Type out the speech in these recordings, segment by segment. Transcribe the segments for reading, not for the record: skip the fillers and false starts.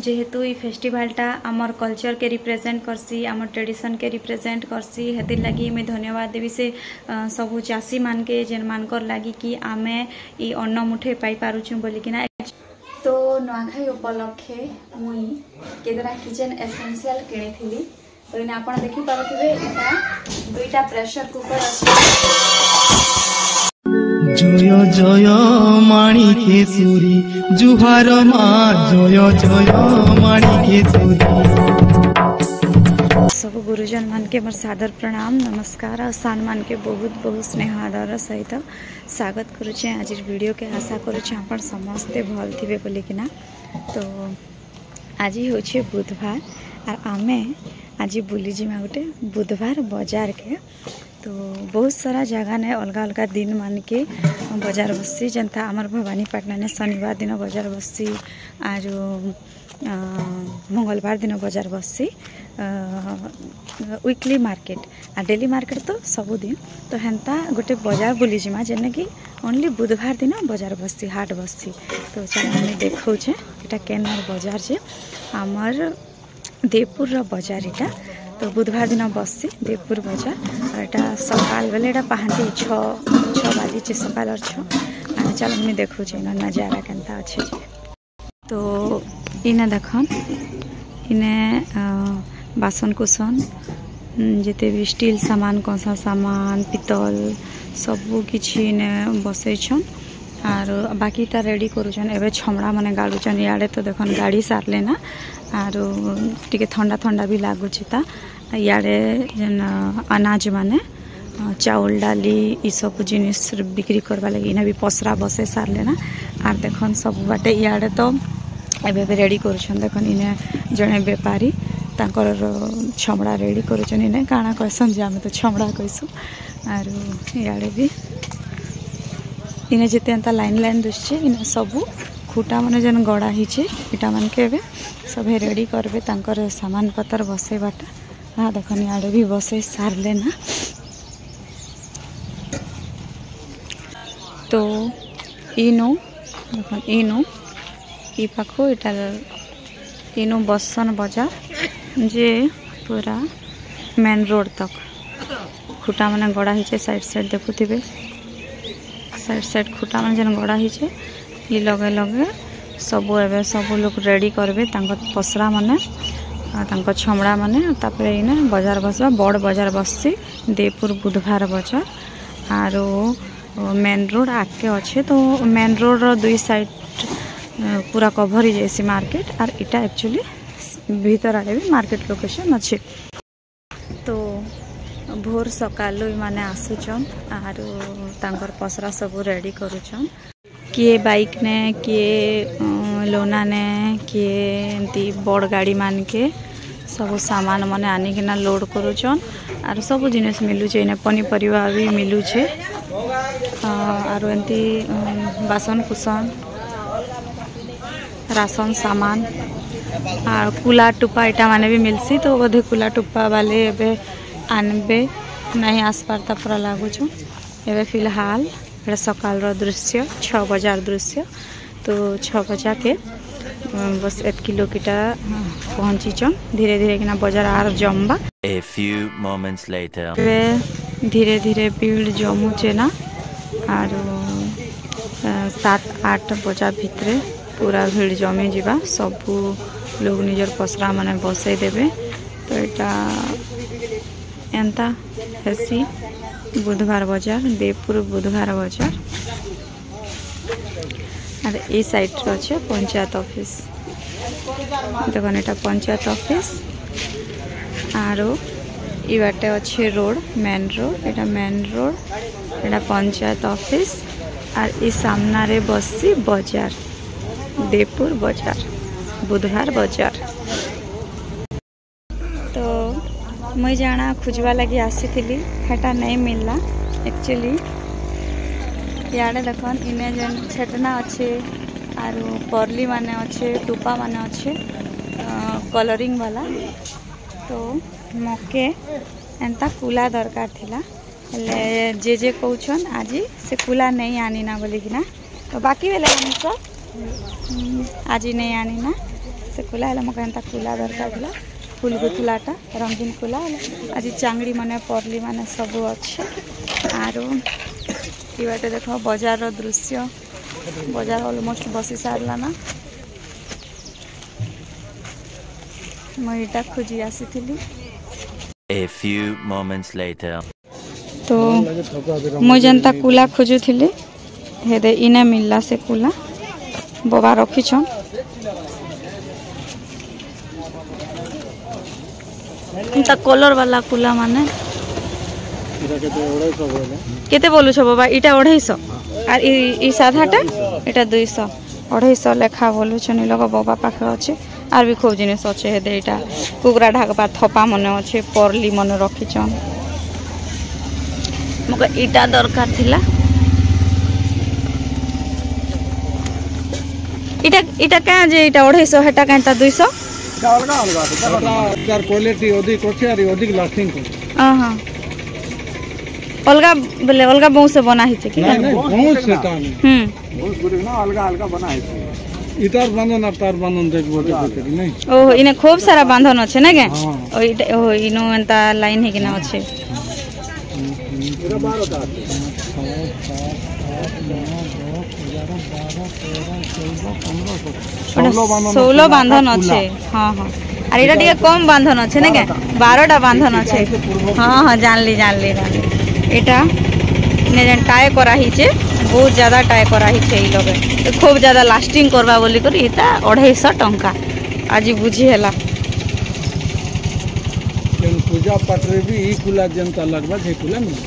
जेहेतु ये फेस्टिवलटा आमर कल्चर के रिप्रेजेंट करसी आमर ट्रेडिशन के रिप्रेजेंट करसी हेतिर लगी मैं धन्यवाद देवी से सबू चाषी मान के जेन मानकर लगी कि आमे ये अन्न मुठे पाई पारुछु बोलिकिना। तो नुआखाई उपलक्षे मुई केदरा किचन एसेंशियल किनी तो इना आपण देखि पारुथिबे एटा दुईटा प्रेशर कुकर अछि। जय जय माणिकेश्वरी जुहार मां जय जय माणिकेश्वरी। सब गुरुजन मान के मोर सादर प्रणाम नमस्कार और सान मान के बहुत बहुत स्नेह आदर सहित स्वागत करुचे आज वीडियो के आशा करुचे आपण समस्ते भल थिबे बोलिकिना। तो आज होचे बुधवार और आमे आज बुली जिमा गोटे बुधवार बाजार के। तो बहुत सारा जगह ने अलग अलग दिन मान के बाजार बसी जनता आमर भवानीपाटना ने शनिवार दिन बाजार बसी आज मंगलवार दिन बाजार बसी वीकली मार्केट आ डेली मार्केट तो सबुदिन। तो हेन्ता गोटे बाजार बुली जिमा जेने कि ओनली बुधवार दिन बाजार बसी हाट बसी। तो चलो हमें देखौछे एटा केनर बाजार जे आमर देवपुर रो बाजार एटा। तो बुधवार दिन बसी देवपुर बाजार और एटा सकाल बेले एटा पहांती 6 बाजी सकाल 6। चलो हमें देखौछे इना नजारा केनता अच्छे। तो इने देखन इने बासन कुसन जिते भी स्टील सामान कंसा सामान पितल सबू किछि ने बसैछन और बाकी ता रेडी करूछन। एबे छमड़ा माने गाड़ुछन याडे तो देखन गाड़ी सारले ना और टिके ठंडा ठंडा भी लागुछि ता याडे जन अनाज माने चाउल डाली ई सब जिनिस बिक्री करवा लगी इना भी पसरा बसे सारले ना। और देखन सब बाटे याडे तो एबे भी रेडी करूछन। देखन इने जने व्यापारी तांकर छमड़ा रेडी करूछन इने काना कहसन जे आमे तो छमड़ा कहसु। और याडे भी इने जेते अंता लाइन लाइन दुसछे इने सबू खुटा माने जन गड़ा हिचे इटा मान के एबे सब रेडी करबे तांकर सामान पत्र बसे बाटा। हाँ देखन याडे भी बसे सारले ना। तो इनो देखन इनो ई पाखो इटा इनो बसन बाजार जे पूरा मेन रोड तक खुटा माने गड़ा हिचे साइड साइड देखुथिबे साइड साइड खुटा माने जन गड़ा हिचे ई लगे लगे सबू एबे सबू लोग रेडी करबे तांकर पसरा माने तांकर छमड़ा माने तापरे इने बाजार बसबा बड़ बाजार बससी देवपुर बुधवार बाजार। आरो मेन रोड आके अच्छे तो मेन रोड रो दुई साइड पूरा कभर ही जैसी मार्केट और इटा एक्चुअली भीतर आड़े भी मार्केट लोकेशन अच्छे। तो भोर सकालु माने आसुचन और तांकर पसरा सब रेडी करूचन किए बाइक ने किए लोना ने किए एमती बड़ गाड़ी मान के सब सामान माने आनिकिना लोड करूचन और सब जिनिस मिलुचे इने पनीपरिया भी मिलुचे और एमती बासन कुसन राशन सामान और कुला टुपा इटा माने भी मिलसी। तो बोधे कुला टुपा वाले एबे आनबे नहीं आस पारता पूरा लागुछु। एबे फिलहाल एटा सकाल रो दृश्य 6 बजार दृश्य। तो 6 बजा के बस 1 किलोमीटर पहुंची छन धीरे धीरे किना बाजार are जमबा। A few moments later धीरे धीरे भीड़ जमुचे ना और 7-8 बजा भितरे पूरा भीड़ जमी जीवा सबू लोग निजर पसरा माने बसई देबे। तो एटा एंता हेसी बुधवार बाजार देवपुर बुधवार बाजार और ए साइड अच्छे पंचायत ऑफिस देखन एटा पंचायत ऑफिस आरो ई बाटे अच्छे रोड मेन रोड एटा मेन रोड एटा पंचायत ऑफिस और ई सामना रे बसी बाजार देवपुर बाजार बुधवार बाजार। तो मुई जाना खोजवा लगी आसी थी हेटा नहीं मिलला एक्चुअली। याडे देखन इने जन छेटना अच्छे और परली माने अच्छे टुपा माने अच्छे कलरिंग वाला। तो मके एंता कुला दरकार थिला हेले जे कहछन आज से कुला नहीं आनी ना बोलिकिना। तो बाकी बेले हम सब आज नहीं आनी ना से कुला है मका एंता कुला दरकार था फुल गुथलाटा रंगीन कुला आज चांगड़ी माने परली माने सब अच्छे आरो बाटे देख बजार दृश्य बजार ऑलमोस्ट बसी सारला ना मुझे खोजी आसी थी। A few moments later. तो मुझे जनता कुला खोजु थी हेदे इने मिलला से कुला बबा रखी छन इंता कलर वाला कुला माने केते बोलु छ बाबा इटा 250 और ई साधाटा इटा 200 250 लेखा बोलु छनी लोग बाबा पाखे अछि आर भी खूब जिनिस अच्छे हेदे इटा कुकरा ढाकबा थपा मने अच्छे परली मने रखी छन मका इटा दरकार थिला इटा इटा का जे इटा 250 हेटा कांता 200 अलगा अलगा तार क्वालिटी अधिक अछि और अधिक लास्टिंग को हां अलगा बोले अलगा बहु से बना हिचे कि नहीं बहुत से काम बहुत गुड ना अलगा अलगा बना है इतार बांधन और तार बांधन देखबो देखि नहीं ओह इने खूब सारा बांधन अछि ना के ओ इनो एंता लाइन है कि ना अछि पूरा 12 था 16 बांधन अच्छे हाँ हाँ और इटा टिके कम बांधन अच्छे ना के 12टा बांधन अच्छे हाँ हाँ जानली एटा ने जन टाए करा हिचे बहुत ज्यादा टाए करा हिचे ई लगे तो खूब ज्यादा लास्टिंग करबा बोली कर इता 250 टंका आज बुझी हैला पूजा पाठ रे भी ई कुला जनता लगभग है कुला नहीं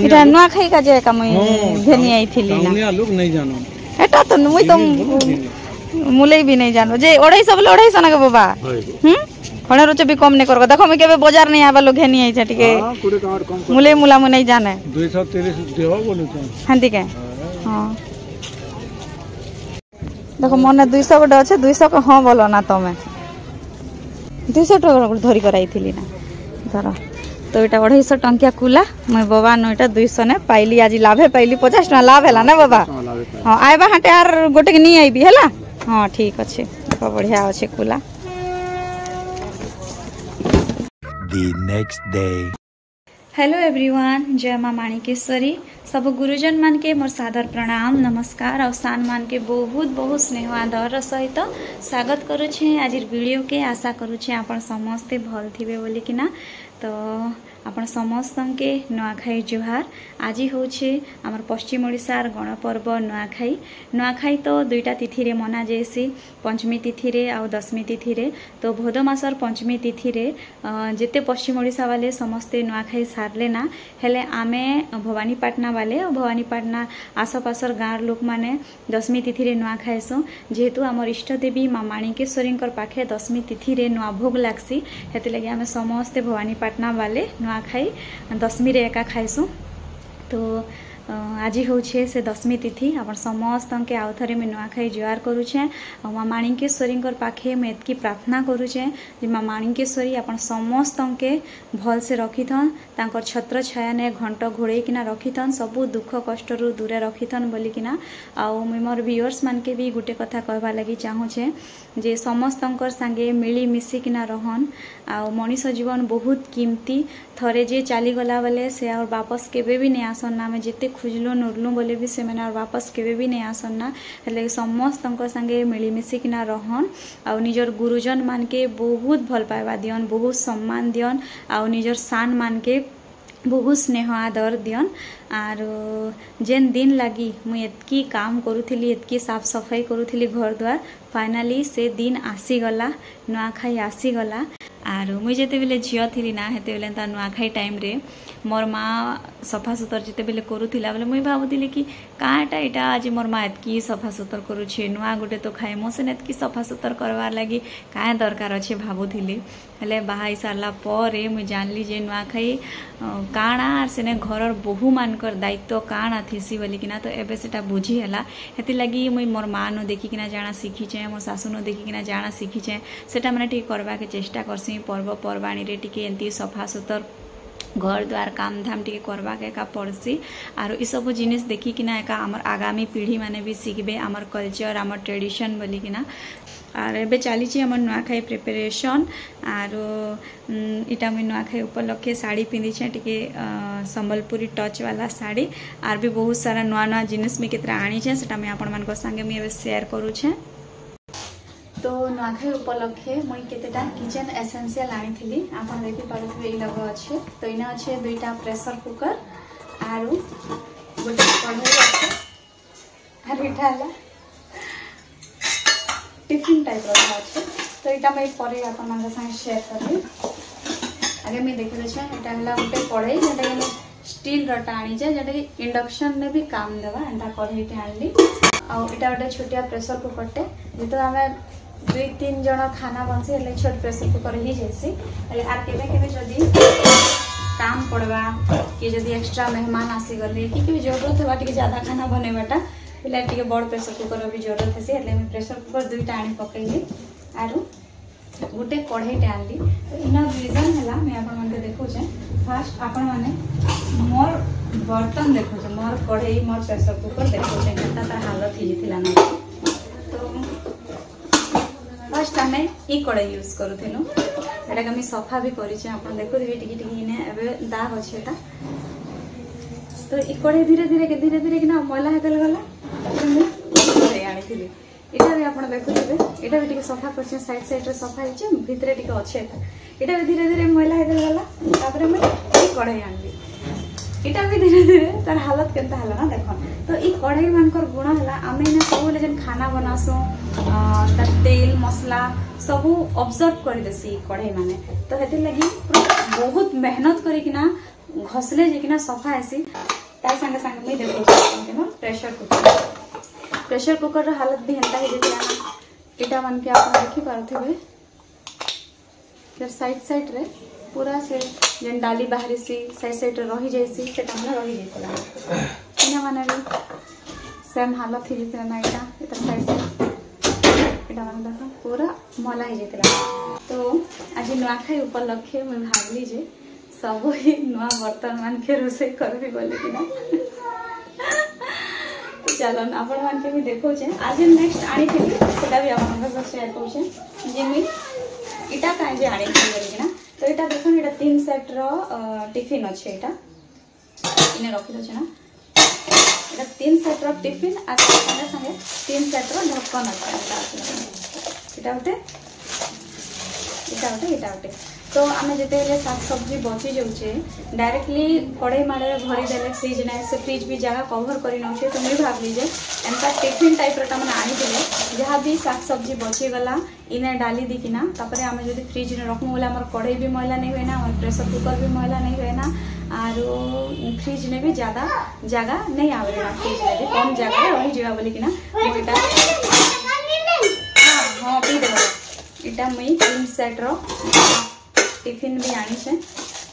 इटा नुआ खाई का जे का मई घेनी आई थिली ना टाउनिया लोग नहीं जानो एटा तो मुई तो मुले भी नहीं जानो जे 250 बोले 250 ना के बाबा खणे रुचे भी कम नहीं करबा देखो मैं केबे बाजार नहीं आबा लोग घेनी आई छ टिके हां कुड़े काट कम मुले मुला मु नहीं जाने 230 देवा बोले तो हंदी के हां देखो मने 200 गोटे अच्छे 200 को हां बोलो ना तमे 200 टका धरी कराई थिली ना धर तो इटा 250 टंकिया कुला मैं बाबा नो इटा 200 ने पाइली आज लाभे पाइली 50 टका लाभ हैला ना बाबा हां आइबा हाटे आर गोटे के नहीं आइबी हैला हां ठीक अच्छे बढ़िया अच्छे कुला। The next day. Hello everyone जय माँ माणिकेश्वरी सब गुरुजन मान के मोर सादर प्रणाम नमस्कार और सान मान के बहुत बहुत स्नेह आदर सहित स्वागत करुछे आज वीडियो के आशा करुछे आपण समस्ते भल थिबे बोली कि ना तो आपण समस्त के नुआखाई जुहार आज होछे आमर पश्चिम ओडिशार गणपर्व नुआखाई तो दुईटा तिथि रे मना जेसी पंचमी तिथि रे आ दशमी तिथि रे तो भोद मासर पंचमी तिथि रे जेते पश्चिम ओडिशा वाले समस्ते नुआखाई सारले ना हेले आमे भवानीपाटना वाले और भवानीपाटना आसपासर गाँव लोक माने दशमी तिथि रे नुआखाईसु जेहेतु आमर इष्ट देवी माँ माणिकेश्वरी पाखे दशमी तिथि रे नुआ भोग लागसी हेति लगे आमे समस्ते भवानीपाटना वाले नुआखाई दशमी रे एका खाइसु तो आज होछे से दशमी तिथि आपण समस्त के आउ थरे में नुआखाई जुआर करूछे माँ माणिकेश्वरी पाखे में एतकी प्रार्थना करूछे जे माँ माणिकेश्वरी आपण समस्त के भल से रखिथन तांकर छत्र छाया ने घंट घोड़े किना रखिथन सबु दुख कष्ट रु दूरे रखिथन बोली किना आउ मोर व्यूअर्स मान के भी गुटे कथा कहबा लगी चाहूछे जे समस्तंकर संगे मिली मिसी किना रहन आउ मनीष जीवन बहुत कीमती थरे जे चली गला बेले से और वापस केबे भी नहीं आसन ना में जिते खुजलु नुरलु बोले भी से मैंने और वापस केबे भी नहीं आसन ना हेले समस्तंकर संगे मिली मिसी किना रहन आउ निजर गुरुजन मान के बहुत भल पाइबा दियन बहुत सम्मान दियन आउ निजर सान मान के बहुत स्नेह आदर दियन आर जेन दिन लगी मुई एतकी काम करूथली एतकी साफ सफाई करूथली घर द्वार फाइनाली से दिन आसीगला नुआखाई आसीगला आर मुई जेते बेले झियो थी ना हेते बेले ता नुआखाई टाइम रे मोर माँ सफा सुतर जिते बेले करूथिला बेले मुई भाबुथिली कि काटा इटा आज मोर माँ एतकी सफा सुतर करूछे नुआ गोटे तो खाए मोसे एतकी सफा सुतर करवार लगी काहे दरकार अच्छे भाबुथिली हेले बाहाई सारला परे मुई जानली जे नुआखाई काଣା आर सेने घरर बहु मानकर दायित्व काଣା थिसी बोली किना तो एबे सेटा बुझी हैला हेति लगी मुई मोर माँ नो देखी किना जाना सीखीचे मोर सासू नो देखी किना जाना सीखीचे सेटा माने ठीक करबा के चेष्टा करसी पर्व पर्वाणी रे टिके एंती सफा सुतर घर द्वार काम धाम टिके करबा के का पड़सी आरो ई सब जिनिस देखी किना एका हमर आगामी पीढ़ी माने भी सीखबे हमर कल्चर हमर ट्रेडिशन बोली किना आर एबे चली आम नुआखाई प्रिपेरेसन आर इटा मुई नुआखाई उपलक्षे साड़ी पिंधि टे संबलपुरी टच वाला साड़ी आर भी बहुत सारा नुआ नुआ जिनिस मुझे केतरा आनी से आपण संगे मुझे शेयर करुचे। तो नुआखाई उपलक्षे मुई केतेटा किचन एसेंशियल आनी थी आपण देखि पारुथबे ई लग अच्छे। तो इना अच्छे 2टा प्रेशर कुकर आर गोटे कढ़ाई अच्छे आर इटा टिफिन टाइप अच्छे। तो यहाँ मुझे पर आप संगे शेयर करी आगे मुझे देखी देछे यहाँ है गोटे कढ़ाई जोटा स्टील रटा आनी जोटा कि इंडक्शन ने भी काम देवा एंटा कढ़ाईटे आनली आउ इटा गोटे छोटिया प्रेशर कुकरटे जो आम 2-3 जन खाना बनसी हेल्ले छोट प्रेशर कुकर ही जासी आर केबे जदि काम पड़वा कि जदि एक्स्ट्रा मेहमान आसीगले कि जरूरत होगा टी ज्यादा खाना बनवाटा पिला टी बड़ प्रेशर कुकर भी जरूरत है हेल्ले प्रेशर कुकर 2टा आनी पकईली आर गोटे कढ़ाईटे आनली। तो इन रिजन है मैं आपको देखुचे फास्ट आपण मैंने मोर बर्तन देखुचे मोर कढ़ाई मोर प्रेशर कुकर देखुचे तार हालत हो ना। तो फास्ट आम ई कढ़ाई यूज करूँ एटा के सफा भी कर देखुए दाग अच्छे। तो ये कढ़ाई धीरे धीरे कि मैला होते गला कढ़ाई आनी इटा भी आप देखुए इटा भी सफा कर साइड साइड सफा हो भितर टे अच्छे इटा भी धीरे धीरे मैला होते गला मुझे कढ़ाई आनली इटा भी धीरे धीरे तार हालत केनता हला ना देख। तो ये कढ़ाई मानकर गुण है आम इन सब जन खाना बनासु तार तेल मसला सबू ऑब्जर्व कर देसी कढ़ाई माने। तो हेतिर लगी बहुत मेहनत करिकिना घसले जेकिना सफा आसी तार संगे संगे मुई देखो प्रेशर कुकर रो हालत भी हेंता ही इटा मन के आप देखि पारथिबे फिर साइड साइड रे पूरा से जेन डाली बाहरी सी साइड साइड रही जाइसी से टामला रही जाइतला इना माने भी सेम हालत ही जितला ना इटा साइड साइड इटा माने देखो पूरा मला ही जाइतला। तो आज नुआखाई उपलक्षे मैं भाबली जे सब ही नुआ बर्तन मान के रोसे करबी बोले कि ना। तो चलो आपण मान के भी देखो छे आज नेक्स्ट आनी थी सेटा भी आपण के शेयर करू छे जे मी इटा काहे जे आनी थी बोले कि ना। तो यहाँ देख ये 3 सेट रो टिफिन अच्छे यहाँ इन्हें रखी दे ना ये 3 सेट रो टिफिन आ संगे संगे 3 सेट रो ढक्कन अच्छे यहाँ गोटे। तो आम जिते शाक सब्जी बची जाऊे डायरेक्टली कढ़ाई माड़े भरी देले फ्रिज ना से फ्रिज भी जगह कवर कर नौचे। तो मुझे भावली जे एंता टिफिन टाइप रो मैंने आनी जहाँ भी शाक सब्जी बची गला इन्हें डाली दिकिना तापर आम जो फ्रिज में रखूँ बोले आम कढ़ाई भी मैला नहीं हुए ना प्रेशर कुकर भी मैला नहीं हुए ना आर फ्रिज में भी ज़्यादा जगह नहीं आवेगा फ्रिज में भी कम जगह रही जावा बोली कि हाँ पी देव इटा मुई 3 सेट रो टिफिन भी आनी छे।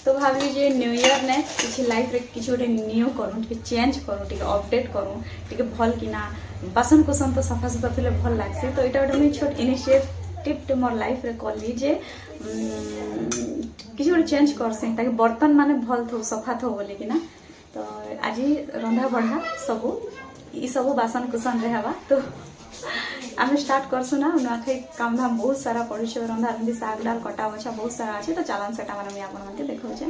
तो भावली जे न्यू ईयर ने किसी लाइफ रे किसी गोटे न्यू करूँ टे चेंज करूँ टे अपडेट करूँ टे भल कि बासन कुसन तो सफा सुफा थे भल लगसे। तो यहाँ गोटे मुझे छोट इनिशिएटिव टू मोर लाइफ रे कली जे किसी गोटे चेंज करसे ताकि बर्तन माने भल थो सफा थो बोले कि ना। तो आज रंधा बढ़ा सबू ई सबू बासन कुसन रे हवा। तो आम स्टार्ट करसु ना नुआखाई काम धाम बहुत सारा पड़ी रंधा रंधी शाग डाल कटा बछा बहुत सारा अच्छे। तो चलन से आपको देखा।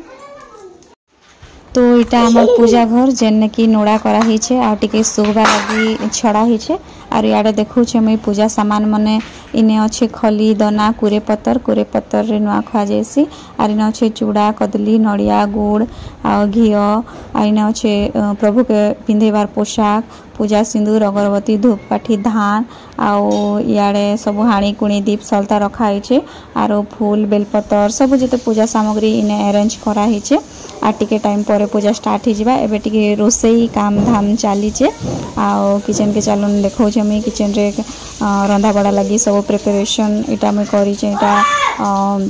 तो इटा आम पूजा घर जेन की नोड़ा करा हिचे आ टिके सुबा लगी छड़ा हिचे आर याडे देखुछे मैं पूजा सामान मने इने अच्छे खली दना कुरे पत्तर रे नुआ खा जैसी आर इने अच्छे चूड़ा कदली नड़िया गुड़ आ घी आ इने अच्छे प्रभु के पिंधेबार पोशाक पूजा सिंदूर अगरबत्ती धूपकाठी धान आउ इे सब हाणी कुणी दीप सलता रखाई आरो फूल बेलपतर सब जिते पूजा सामग्री इने अरेंज कराई आ टिके टाइम पर पूजा स्टार्ट हो एबे टिके रोसई काम धाम चली आउ किचन के चलन देखो मुझे किचन रे रंधा बड़ा लगी सब प्रिपरेशन इटा मुझे कर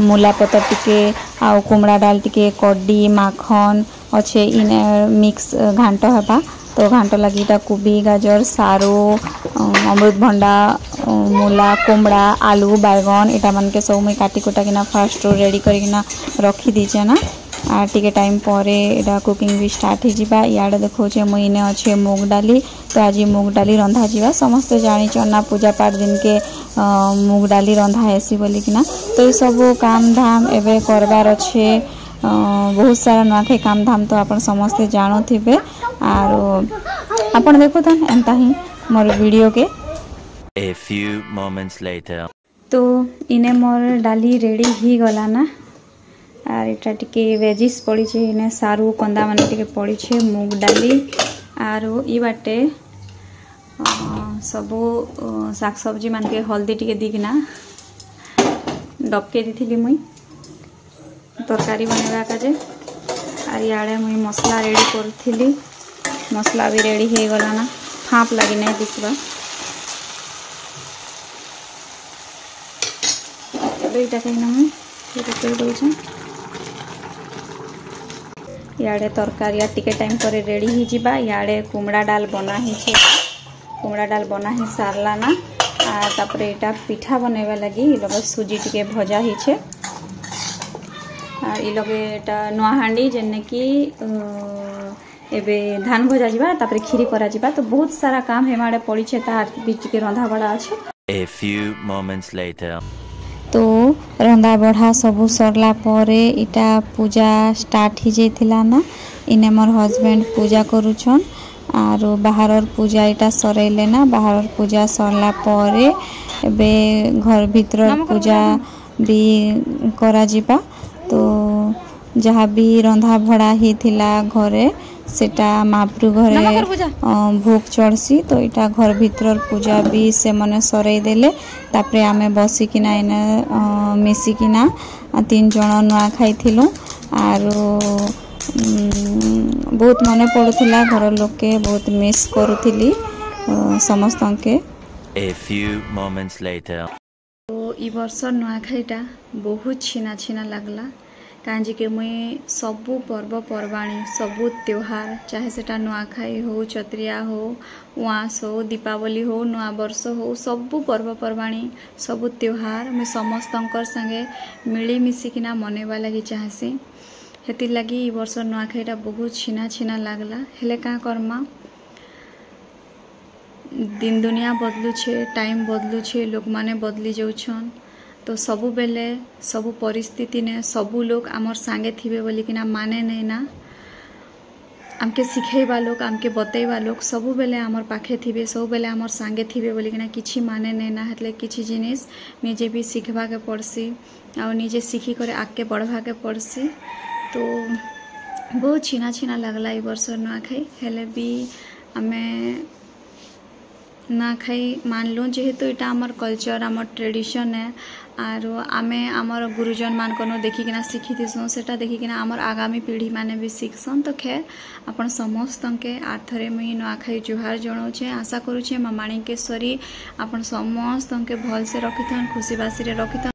मूला पतर टिके आउ कुमड़ा डाल टिके कड्डी माखन अच्छे इने मिक्स घांट हेबा। तो घांट लगी कोबी गाजर सारू अमृतभंडा मूला कुमड़ा आलू बैगन इटा मन के सब मुझे काटी कुटा किना फास्ट रेडी करना रखी दीचे ना। टिके टाइम पर एटा कुकिंग भी स्टार्ट हो जावा। इे देखो मुई इने अच्छे मुग डाली। तो आज मुग डाली रंधा जावा। समस्ते जानी ना पूजा पाठ दिन के मुग डाली रंधा हेसी बोलिकिना। तो ये सब काम धाम एवं करबार अच्छे बहुत सारा नुआखाई काम धाम तो आप समस्ते जानूे। और आपन देखो था एंता ही मोर वीडियो के। A few moments later. तो इने मोर डाली रेडी ही गला ना। और इटा टिके वेजिस पड़ी छे। इने सारू कंदा माने टिके पड़ी छे मुग डाली। और ई बाटे सबो साग सब्जी मान के हल्दी टिके दिकिना डबके दी मुई तरकारी बनवा काजे। और इे मुई मसला रेडी करी। मसला भी रेडी हो गला ना। फाँप लगी नहीं दिसवा। इटा कहीं मुझे इे तरकारी टिके टाइम पर रेडी ही जिबा। इे कुमड़ा डाल बना ही छे। कुमड़ा डाल बना ही सारला ना। तापर इटा पिठा बनवा लगी लगे सुजी टिके भजा ही छे। और ये लगे एटा नुआ हांडी जेने कि एबे धान भजा जिबा तापर खीरी करा जिबा। तो बहुत सारा काम हेमाड़े पड़ी छे। तार बीच के रंधा बड़ा अच्छे। A few moments later. तो रंधा बढ़ा सबू सरला परे इटा पूजा स्टार्ट ही जाइथिला ना। इने मोर हस्बैंड पूजा करूछन। और बाहर पूजा इटा सरैले ना। बाहर पूजा सरला परे एबे घर भीतर पूजा भी करा जिबा। तो जहाँ भी रंधा भड़ा ही थिला घरे सेटा महाप्रभु घरे भोग चढ़सी। तो इटा घर भीतर पूजा भी से मने सरई देले। तापरे आमे बसिकिना इने मिसिकिना 3 जण नुआ खाइथिलु। और बहुत मने पड़ुथिला घर लोक के बहुत मिस करुथिली समस्त के। A few moments later. तो ई वर्ष नुआखाईटा बहुत छीना छीना लगला। कांजी के मुई सबू पर्व पर्वाणी सबू त्योहार चाहे सेटा नुआखाई हो चतरिया हो उआस हो दीपावली हो नुआ वर्ष हो सबू पर्व पर्वाणी सबू त्योहार मुई समस्तंकर संगे मिली मिसिकिना मनेवा लगी चाहसी। हेतिर लगी ई वर्ष नुआखाईटा बहुत छीना छीना लगला। हेले का करमा दिन दुनिया बदलू छे टाइम बदलू छे लोक माने बदली जाउछन। तो सबु बेले सबु परिस्थिति ने सबु लोग आमर सांगे थिबे बोलिकिना माने नहीं ना। आमके सिखेबा लोग आमके बतेबा लोग सबु बेले आमर पाखे थिबे सबु बेले आमर सांगे थिबे बोलिकिना किछि माने नहीं ना। हेतले किछि जिनिस निजे भी सिखबा के पड़सी और निजे सिखी करे आगे बढ़वा के पड़सी। तो बहुत छीना छीना लगला ई वर्ष नुआखाई। हेले भी आमे ना खाई मान लूँ जेहेतु इटा आमर कल्चर आमर ट्रेडिशन है। और आमे आमर गुरुजन मान को देखिकिना शिखी थीसुँ सेटा देखिकिना आमर आगामी पीढ़ी माने भी शिखसन। तो खैर आपण समस्त के आर्थरे मुई नुआखाई जुहार जनाऊे। आशा करुचे माँ माणिकेश्वरी आपण समस्त के भल से रखिथन खुशी बासी रे रखिथन।